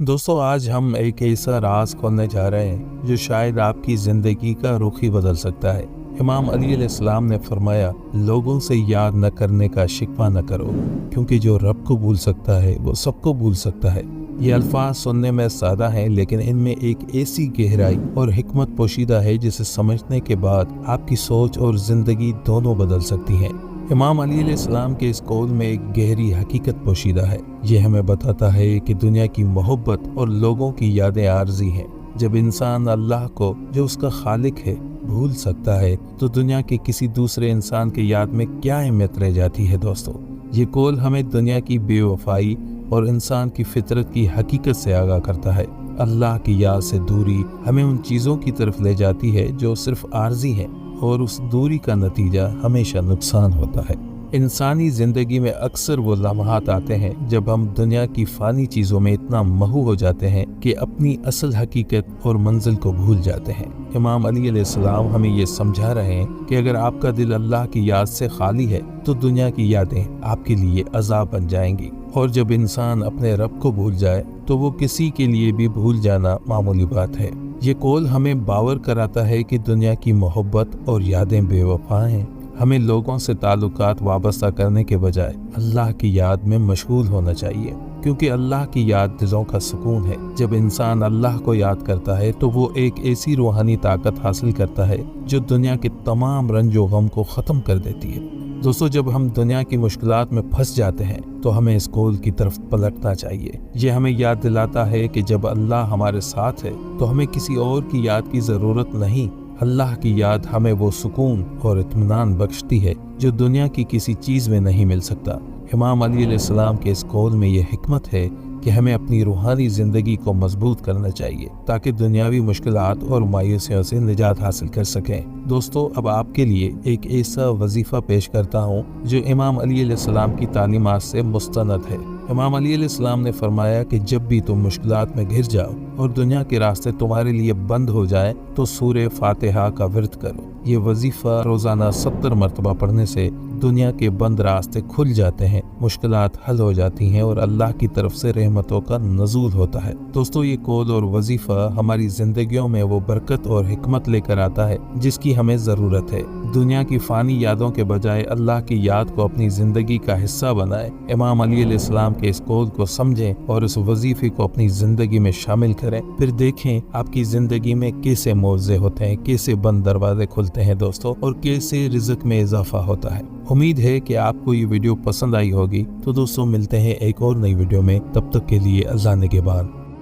दोस्तों, आज हम एक ऐसा राज खोलने जा रहे हैं जो शायद आपकी ज़िंदगी का रुख ही बदल सकता है। इमाम अली अलैहिस्सलाम ने फरमाया, लोगों से याद न करने का शिकवा न करो, क्योंकि जो रब को भूल सकता है वो सबको भूल सकता है। ये अल्फाज सुनने में सादा हैं, लेकिन इनमें एक ऐसी गहराई और हिकमत पोशीदा है जिसे समझने के बाद आपकी सोच और ज़िंदगी दोनों बदल सकती हैं। इमाम अली अलैहिस्सलाम के इस कौल में एक गहरी हकीकत पोशीदा है। यह हमें बताता है कि दुनिया की मोहब्बत और लोगों की यादें आर्जी हैं। जब इंसान अल्लाह को, जो उसका खालिक है, भूल सकता है तो दुनिया के किसी दूसरे इंसान की याद में क्या अहमियत रह जाती है। दोस्तों, ये कौल हमें दुनिया की बेवफाई और इंसान की फितरत की हकीकत से आगाह करता है। अल्लाह की याद से दूरी हमें उन चीज़ों की तरफ ले जाती है जो सिर्फ आर्जी हैं, और उस दूरी का नतीजा हमेशा नुकसान होता है। इंसानी ज़िंदगी में अक्सर वो लम्हात आते हैं जब हम दुनिया की फ़ानी चीज़ों में इतना महू हो जाते हैं कि अपनी असल हकीकत और मंजिल को भूल जाते हैं। इमाम अली अलैहिस्सलाम हमें ये समझा रहे हैं कि अगर आपका दिल अल्लाह की याद से खाली है तो दुनिया की यादें आपके लिए अज़ाब बन जाएंगी, और जब इंसान अपने रब को भूल जाए तो वो किसी के लिए भी भूल जाना मामूली बात है। ये कौल हमें बावर कराता है कि दुनिया की मोहब्बत और यादें बेवफा हैं। हमें लोगों से ताल्लुकात वाबस्ता करने के बजाय अल्लाह की याद में मशगूल होना चाहिए, क्योंकि अल्लाह की याद दिलों का सुकून है। जब इंसान अल्लाह को याद करता है तो वो एक ऐसी रूहानी ताकत हासिल करता है जो दुनिया के तमाम रंजो गम को ख़त्म कर देती है। दोस्तों, जब हम दुनिया की मुश्किलात में फंस जाते हैं तो हमें इस कौल की तरफ पलटना चाहिए। ये हमें याद दिलाता है कि जब अल्लाह हमारे साथ है तो हमें किसी और की याद की ज़रूरत नहीं। अल्लाह की याद हमें वो सुकून और इत्मीनान बख्शती है जो दुनिया की किसी चीज़ में नहीं मिल सकता। इमाम अली अलैहिस्सलाम के इस कौल में ये हिकमत है कि हमें अपनी रूहानी ज़िंदगी को मजबूत करना चाहिए ताकि दुनियावी मुश्किलात और मायूसियों से निजात हासिल कर सकें। दोस्तों, अब आपके लिए एक ऐसा वजीफ़ा पेश करता हूँ जो इमाम अली अलैहिस्सलाम की तालीमात से मुस्तनद है। इमाम अली अलैहिस्सलाम ने फरमाया कि जब भी तुम मुश्किलात में घिर जाओ और दुनिया के रास्ते तुम्हारे लिए बंद हो जाए तो सूरे फातिहा का विर्द करो। ये वजीफ़ा रोज़ाना 70 मरतबा पढ़ने से दुनिया के बंद रास्ते खुल जाते हैं, मुश्किलात हल हो जाती हैं और अल्लाह की तरफ से रहमतों का नज़ूल होता है। दोस्तों, ये कौल और वजीफ़ा हमारी ज़िंदगियों में वो बरकत और हिकमत लेकर आता है जिसकी हमें ज़रूरत है। दुनिया की फ़ानी यादों के बजाय अल्लाह की याद को अपनी ज़िंदगी का हिस्सा बनाएं। इमाम अली अलैहिस्सलाम के इस कौल को समझें और इस वजीफ़े को अपनी ज़िंदगी में शामिल करें। फिर देखें आपकी ज़िंदगी में कैसे मौज़े होते हैं, कैसे बंद दरवाजे खुलते हैं दोस्तों, और कैसे रिज़्क़ में इजाफा होता है। उम्मीद है कि आपको ये वीडियो पसंद आई होगी। तो दोस्तों, मिलते हैं एक और नई वीडियो में। तब तक के लिए अल्लाह निगहबान।